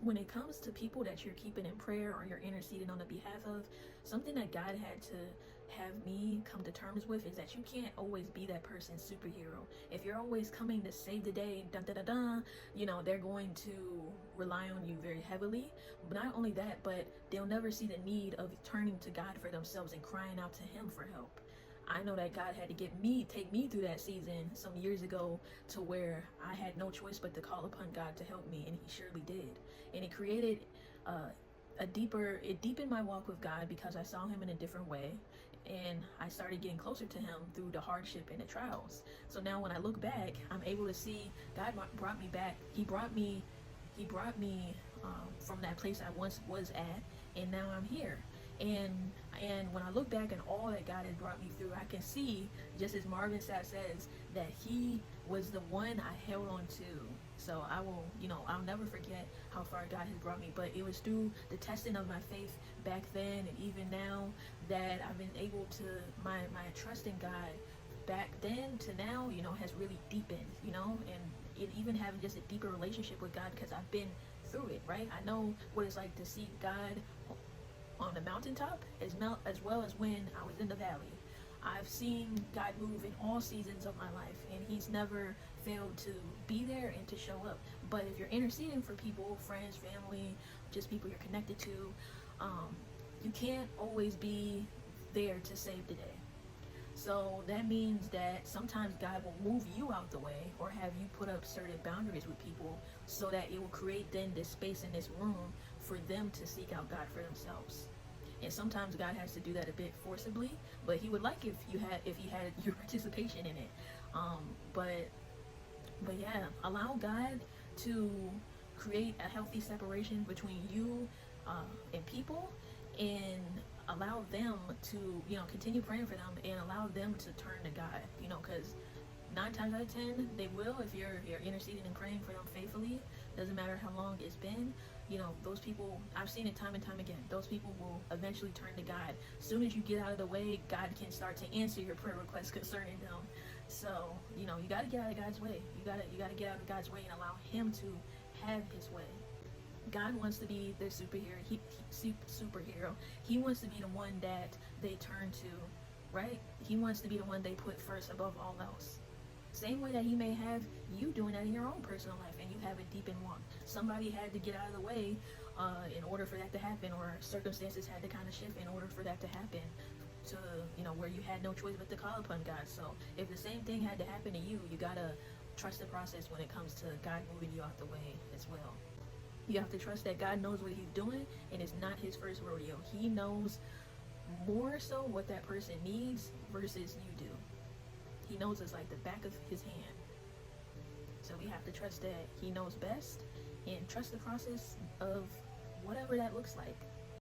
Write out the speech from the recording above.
when it comes to people that you're keeping in prayer or you're interceding on the behalf of, something that God had to have me come to terms with is that you can't always be that person's superhero. If you're always coming to save the day, dun dun dun dun, they're going to rely on you very heavily. But not only that, but they'll never see the need of turning to God for themselves and crying out to Him for help. I know that God had to take me through that season some years ago, to where I had no choice but to call upon God to help me, and He surely did. And it created it deepened my walk with God, because I saw Him in a different way, and I started getting closer to Him through the hardship and the trials. So now when I look back, I'm able to see God brought me back. He brought me from that place I once was at, and now I'm here. And when I look back at all that God has brought me through, I can see, just as Marvin Sapp says, that He was the one I held on to. So I'll never forget how far God has brought me. But it was through the testing of my faith back then and even now that I've been able to, my trust in God back then to now, has really deepened, and even having just a deeper relationship with God, because I've been through it, right? I know what it's like to see God on the mountaintop as well as when I was in the valley. I've seen God move in all seasons of my life, and He's never failed to be there and to show up. But if you're interceding for people, friends, family, just people you're connected to, you can't always be there to save the day. So that means that sometimes God will move you out the way, or have you put up certain boundaries with people, so that it will create then this space in this room for them to seek out God for themselves. And sometimes God has to do that a bit forcibly, but He would like if He had your participation in it. But yeah, allow God to create a healthy separation between you and people, and allow them to continue praying for them, and allow them to turn to God, because 9 times out of 10 they will, if you're interceding and praying for them faithfully. Doesn't matter how long it's been, those people, I've seen it time and time again, those people will eventually turn to God. As soon as you get out of the way, God can start to answer your prayer requests concerning them. So you got to get out of God's way. You got to get out of God's way and allow Him to have His way. God wants to be their superhero. He wants to be the one that they turn to, right? He wants to be the one they put first above all else. Same way that He may have you doing that in your own personal life, and you have a deepened walk. Somebody had to get out of the way in order for that to happen, or circumstances had to kind of shift in order for that to happen, to where you had no choice but to call upon God. So if the same thing had to happen to you, you gotta trust the process when it comes to God moving you out the way as well. You have to trust that God knows what He's doing, and it's not His first rodeo. He knows more so what that person needs versus you do. He knows us like the back of His hand. So we have to trust that He knows best, and trust the process of whatever that looks like.